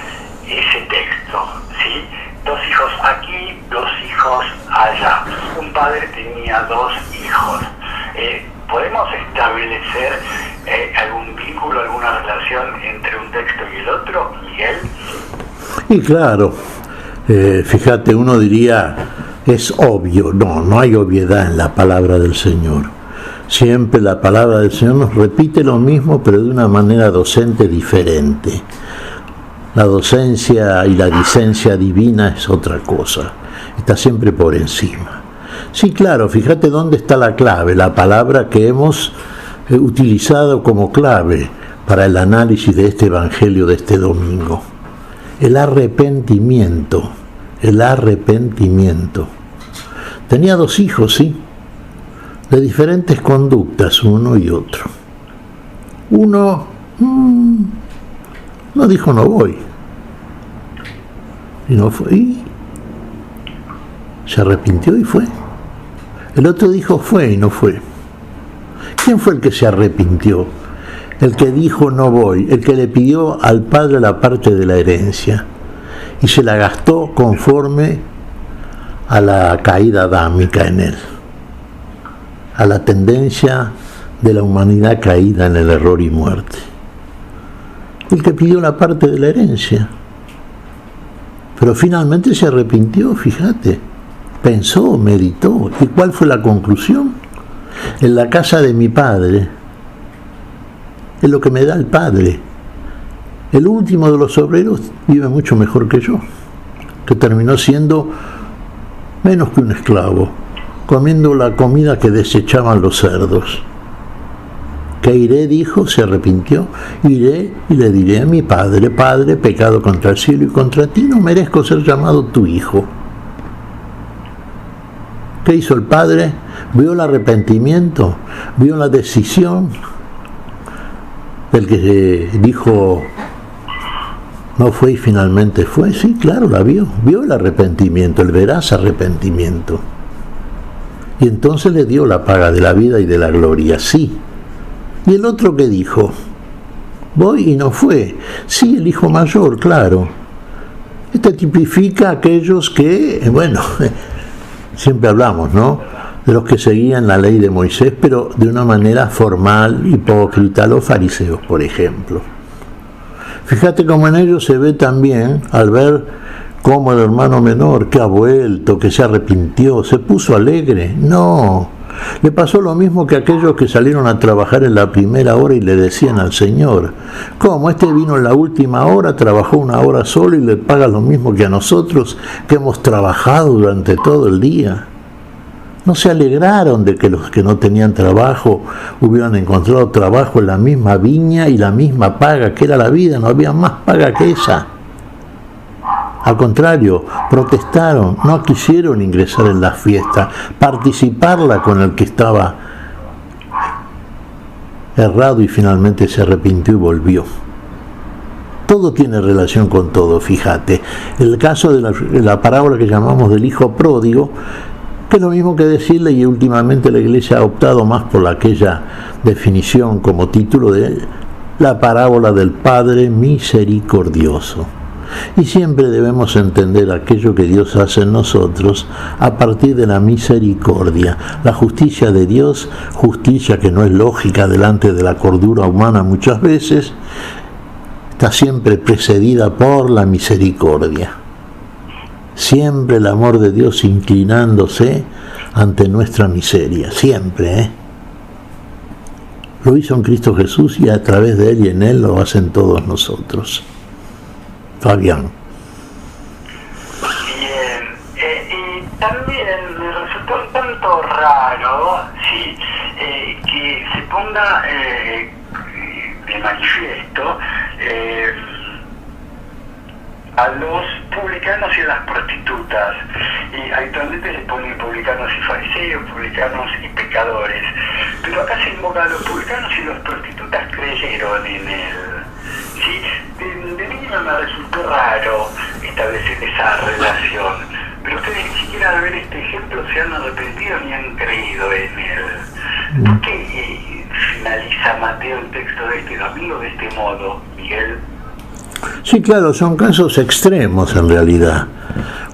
ese texto, ¿sí? 2 hijos aquí, 2 hijos allá. Un padre tenía 2 hijos. ¿Podemos establecer algún vínculo, alguna relación entre un texto y el otro, Miguel? Y claro, fíjate, uno diría, es obvio. No hay obviedad en la palabra del Señor. Siempre la palabra del Señor nos repite lo mismo, pero de una manera docente diferente. La docencia y la licencia divina es otra cosa, está siempre por encima. Sí, claro, fíjate dónde está la clave, la palabra que hemos utilizado como clave para el análisis de este Evangelio de este domingo. El arrepentimiento, el arrepentimiento. Tenía 2 hijos, sí, de diferentes conductas, uno y otro. Uno no dijo no voy, y no fue, y se arrepintió y fue. El otro dijo fue y no fue. ¿Quién fue el que se arrepintió? El que dijo no voy, el que le pidió al padre la parte de la herencia y se la gastó conforme a la caída adámica en él, a la tendencia de la humanidad caída en el error y muerte. El que pidió la parte de la herencia, pero finalmente se arrepintió, fíjate, pensó, meditó. ¿Y cuál fue la conclusión? En la casa de mi padre es lo que me da el padre. El último de los obreros vive mucho mejor que yo, que terminó siendo menos que un esclavo, comiendo la comida que desechaban los cerdos. Que iré, dijo, se arrepintió, iré y le diré a mi padre, Padre, pecado contra el cielo y contra ti, no merezco ser llamado tu hijo. ¿Qué hizo el padre? Vio el arrepentimiento, vio la decisión del que dijo no fue y finalmente fue. Sí, claro, la vio el arrepentimiento, el veraz arrepentimiento. Y entonces le dio la paga de la vida y de la gloria, sí. ¿Y el otro qué dijo? Voy y no fue. Sí, el hijo mayor, claro. Este tipifica a aquellos que, bueno, siempre hablamos, ¿no?, de los que seguían la ley de Moisés, pero de una manera formal, hipócrita, los fariseos, por ejemplo. Fíjate cómo en ellos se ve también, al ver cómo el hermano menor, que ha vuelto, que se arrepintió, se puso alegre. No, le pasó lo mismo que aquellos que salieron a trabajar en la primera hora y le decían al Señor, ¿cómo? Este vino en la última hora, trabajó 1 hora solo y le paga lo mismo que a nosotros, que hemos trabajado durante todo el día. No se alegraron de que los que no tenían trabajo hubieran encontrado trabajo en la misma viña y la misma paga que era la vida, no había más paga que esa. Al contrario, protestaron, no quisieron ingresar en la fiesta, participarla con el que estaba errado y finalmente se arrepintió y volvió. Todo tiene relación con todo, fíjate. El caso de la parábola que llamamos del hijo pródigo, que es lo mismo que decirle, y últimamente la Iglesia ha optado más por aquella definición como título de la parábola del Padre misericordioso. Y siempre debemos entender aquello que Dios hace en nosotros a partir de la misericordia. La justicia de Dios, justicia que no es lógica delante de la cordura humana muchas veces, está siempre precedida por la misericordia. Siempre el amor de Dios inclinándose ante nuestra miseria, siempre, ¿eh? Lo hizo en Cristo Jesús y a través de Él y en Él lo hacen todos nosotros. Fabián. Bien, y también me resultó un tanto raro, ¿sí? Que se ponga de manifiesto a los publicanos y a las prostitutas. Y habitualmente se ponen publicanos y fariseos, publicanos y pecadores. Pero acá se invoca a los publicanos y las prostitutas creyeron en él. ¿Sí? De niño me resultó raro establecer esa relación. Pero ustedes ni siquiera al ver este ejemplo se han arrepentido ni han creído en él. ¿Por qué finaliza Mateo el texto de este domingo de este modo, Miguel? Sí, claro, son casos extremos en realidad.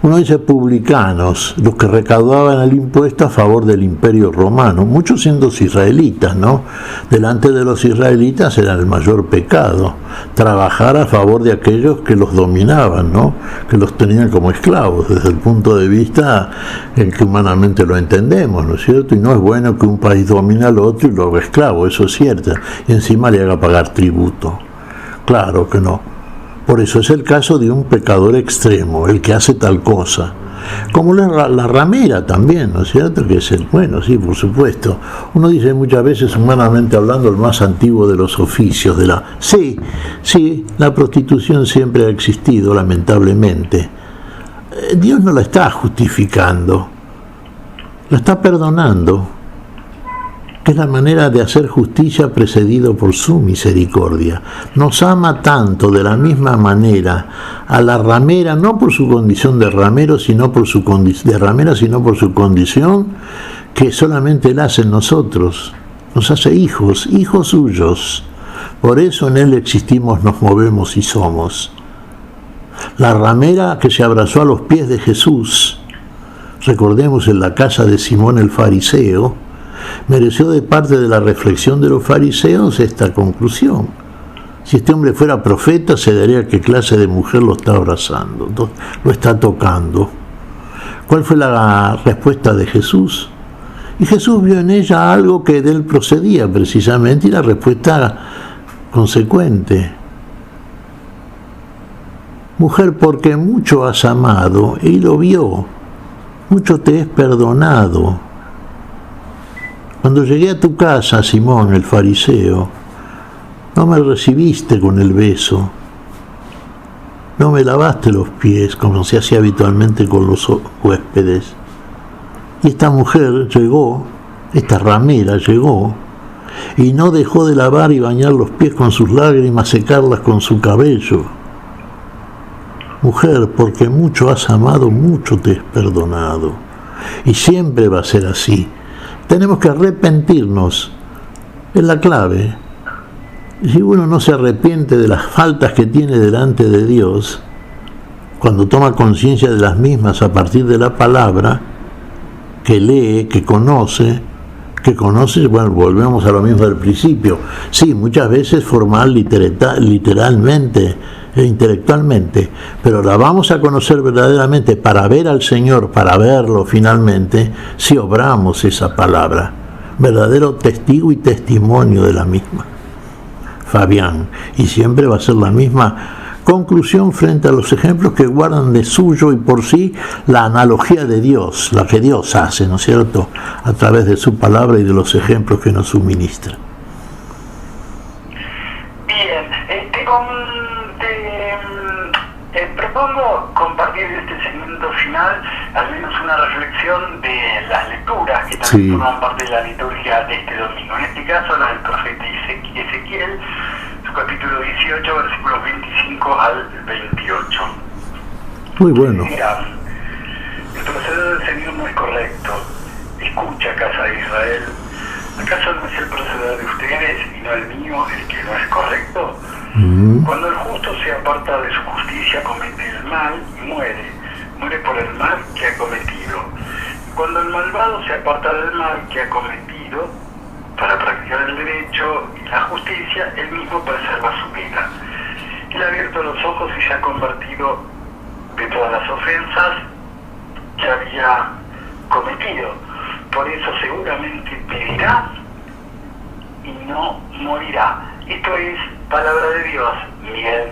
Uno dice publicanos, los que recaudaban el impuesto a favor del Imperio Romano, muchos siendo israelitas, ¿no? Delante de los israelitas era el mayor pecado, trabajar a favor de aquellos que los dominaban, ¿no? Que los tenían como esclavos, desde el punto de vista en que humanamente lo entendemos, ¿no es cierto? Y no es bueno que un país domine al otro y lo haga esclavo, eso es cierto, y encima le haga pagar tributo. Claro que no. Por eso es el caso de un pecador extremo, el que hace tal cosa. Como la ramera también, ¿no es cierto? Que es el, bueno, sí, por supuesto. Uno dice muchas veces, humanamente hablando, el más antiguo de los oficios. Sí, la prostitución siempre ha existido, lamentablemente. Dios no la está justificando, la está perdonando, que es la manera de hacer justicia precedido por su misericordia. Nos ama tanto de la misma manera a la ramera, no por su condición de ramero, sino por su ramera, sino por su condición que solamente Él hace en nosotros. Nos hace hijos suyos. Por eso en Él existimos, nos movemos y somos. La ramera que se abrazó a los pies de Jesús, recordemos en la casa de Simón el fariseo, mereció de parte de la reflexión de los fariseos esta conclusión. Si este hombre fuera profeta, se daría qué clase de mujer lo está abrazando, lo está tocando. ¿Cuál fue la respuesta de Jesús? Y Jesús vio en ella algo que de él procedía precisamente, y la respuesta consecuente: mujer, porque mucho has amado, y lo vio, mucho te es perdonado. Cuando llegué a tu casa, Simón el fariseo, no me recibiste con el beso, no me lavaste los pies como se hacía habitualmente con los huéspedes. Y esta mujer llegó, esta ramera llegó, y no dejó de lavar y bañar los pies con sus lágrimas, secarlas con su cabello. Mujer, porque mucho has amado, mucho te es perdonado. Y siempre va a ser así. Tenemos que arrepentirnos, es la clave. Si uno no se arrepiente de las faltas que tiene delante de Dios, cuando toma conciencia de las mismas a partir de la palabra, que lee, que conoce, bueno, volvemos a lo mismo del principio. Sí, muchas veces formal, literalmente e intelectualmente, pero la vamos a conocer verdaderamente para ver al Señor, para verlo finalmente, si obramos esa palabra, verdadero testigo y testimonio de la misma. Fabián, y siempre va a ser la misma conclusión frente a los ejemplos que guardan de suyo y por sí la analogía de Dios, la que Dios hace, ¿no es cierto?, a través de su palabra y de los ejemplos que nos suministra. Bien, te propongo compartir en este segmento final al menos una reflexión de las lecturas que también forman parte de la liturgia de este domingo. En este caso, la del profeta Ezequiel, su capítulo 18, versículos 25 al 28. Muy bueno. Mira, el proceder del Señor no es correcto. Escucha, casa de Israel. ¿Acaso no es el proceder de ustedes y no el mío el que no es correcto? Cuando el justo se aparta de su justicia, comete el mal y muere por el mal que ha cometido. Cuando el malvado se aparta del mal que ha cometido para practicar el derecho y la justicia, él mismo preserva su vida. Él ha abierto los ojos y se ha convertido de todas las ofensas que había cometido. Por eso seguramente pedirá y no morirá. Esto es palabra de Dios, Miguel.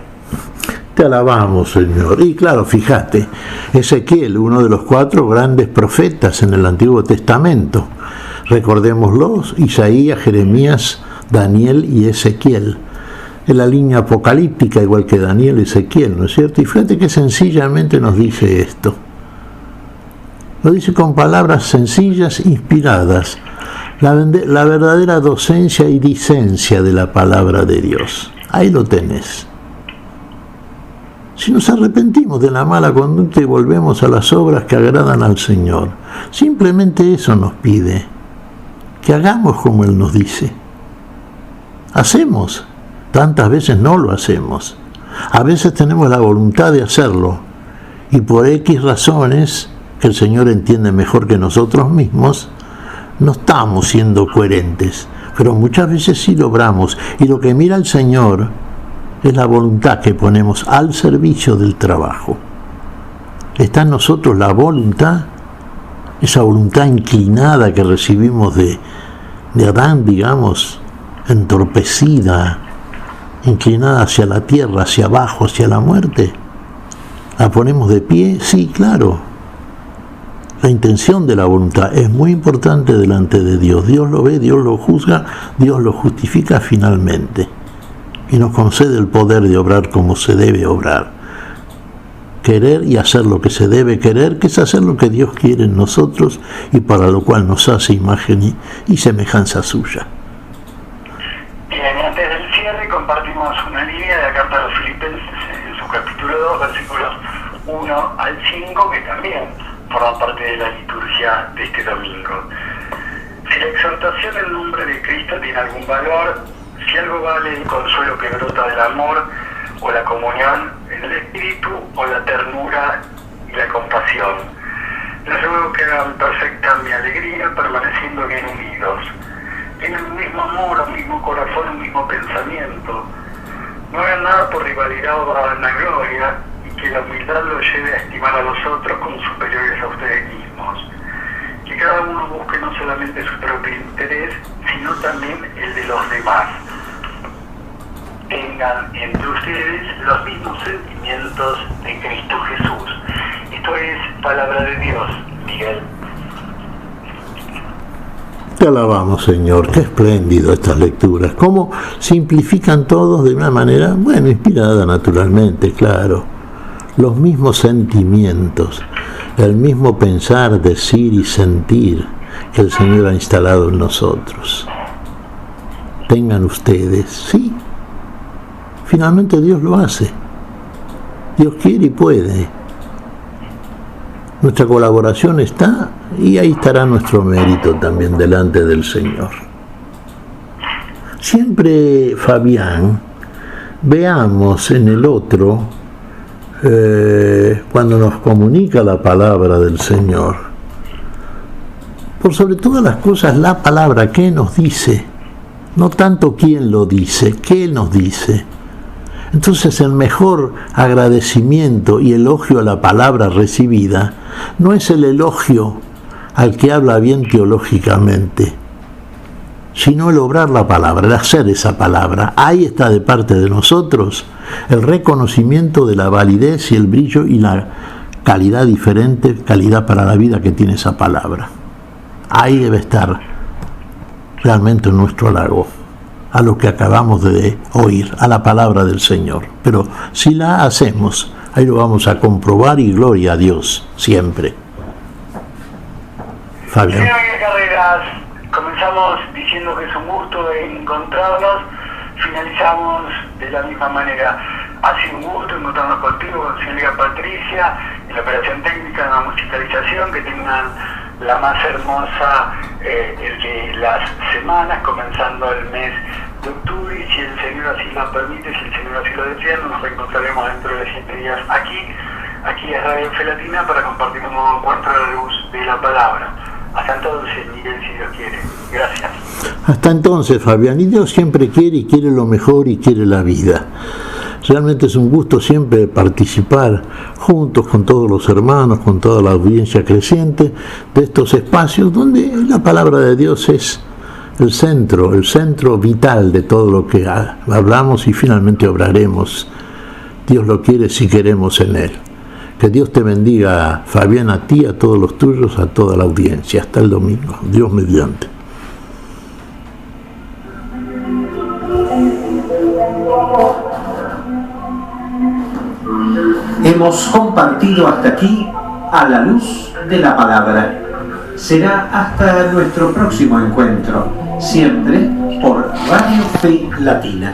Te alabamos, Señor. Y claro, fíjate, Ezequiel, uno de los 4 grandes profetas en el Antiguo Testamento. Recordémoslos, Isaías, Jeremías, Daniel y Ezequiel. En la línea apocalíptica, igual que Daniel y Ezequiel, ¿no es cierto? Y fíjate que sencillamente nos dice esto. Lo dice con palabras sencillas, inspiradas. La verdadera docencia y licencia de la palabra de Dios. Ahí lo tenés. Si nos arrepentimos de la mala conducta y volvemos a las obras que agradan al Señor, simplemente eso nos pide, que hagamos como Él nos dice. Hacemos, tantas veces no lo hacemos. A veces tenemos la voluntad de hacerlo y por X razones que el Señor entiende mejor que nosotros mismos, no estamos siendo coherentes, pero muchas veces sí lo obramos, y lo que mira el Señor es la voluntad que ponemos al servicio del trabajo. Está en nosotros la voluntad, esa voluntad inclinada que recibimos de Adán, digamos, entorpecida, inclinada hacia la tierra, hacia abajo, hacia la muerte. ¿La ponemos de pie? Sí, claro. La intención de la voluntad es muy importante delante de Dios. Dios lo ve, Dios lo juzga, Dios lo justifica finalmente. Y nos concede el poder de obrar como se debe obrar. Querer y hacer lo que se debe querer, que es hacer lo que Dios quiere en nosotros y para lo cual nos hace imagen y semejanza suya. Bien, antes del cierre compartimos una línea de la carta a los Filipenses en su capítulo 2, versículos 1 al 5, que también forma parte de la liturgia de este domingo. Si la exaltación en nombre de Cristo tiene algún valor, si algo vale el consuelo que brota del amor, o la comunión en el Espíritu, o la ternura y la compasión, les ruego que hagan perfecta mi alegría, permaneciendo bien unidos, en el mismo amor, un mismo corazón, un mismo pensamiento. No hagan nada por rivalidad o vanagloria, que la humildad lo lleve a estimar a los otros como superiores a ustedes mismos. Que cada uno busque no solamente su propio interés, sino también el de los demás. Tengan entre ustedes los mismos sentimientos de Cristo Jesús. Esto es palabra de Dios, Miguel. Te alabamos, Señor. Qué espléndido estas lecturas. Cómo simplifican todos de una manera, bueno, inspirada naturalmente, claro. Los mismos sentimientos, el mismo pensar, decir y sentir que el Señor ha instalado en nosotros. Tengan ustedes, sí, finalmente Dios lo hace. Dios quiere y puede. Nuestra colaboración está y ahí estará nuestro mérito también delante del Señor. Siempre, Fabián, veamos en el otro, cuando nos comunica la palabra del Señor, por sobre todas las cosas, la palabra que nos dice, no tanto quién lo dice, qué nos dice. Entonces el mejor agradecimiento y elogio a la palabra recibida no es el elogio al que habla bien teológicamente, sino el obrar la palabra, el hacer esa palabra. Ahí está de parte de nosotros el reconocimiento de la validez y el brillo y la calidad diferente, calidad para la vida que tiene esa palabra. Ahí debe estar realmente nuestro halago a lo que acabamos de oír, a la palabra del Señor. Pero si la hacemos, ahí lo vamos a comprobar y gloria a Dios siempre. Fabián. Comenzamos diciendo que es un gusto encontrarnos, finalizamos de la misma manera. Ha sido un gusto encontrarnos contigo, con señorita Patricia, en la operación técnica, en la musicalización, que tengan la más hermosa de las semanas, comenzando el mes de octubre, y si el Señor así lo permite, si el Señor así lo desea, nos reencontraremos dentro de 7 días aquí es Radio Fe Latina, para compartir un nuevo encuentro a la luz de la palabra. Hasta entonces, Miguel, si Dios quiere. Gracias. Hasta entonces, Fabián, y Dios siempre quiere, y quiere lo mejor, y quiere la vida. Realmente es un gusto siempre participar juntos con todos los hermanos, con toda la audiencia creciente de estos espacios donde la palabra de Dios es el centro vital de todo lo que hablamos y finalmente obraremos. Dios lo quiere si queremos en Él. Que Dios te bendiga, Fabián, a ti, a todos los tuyos, a toda la audiencia. Hasta el domingo. Dios mediante. Hemos compartido hasta aquí a la luz de la palabra. Será hasta nuestro próximo encuentro, siempre por Radio Fe Latina.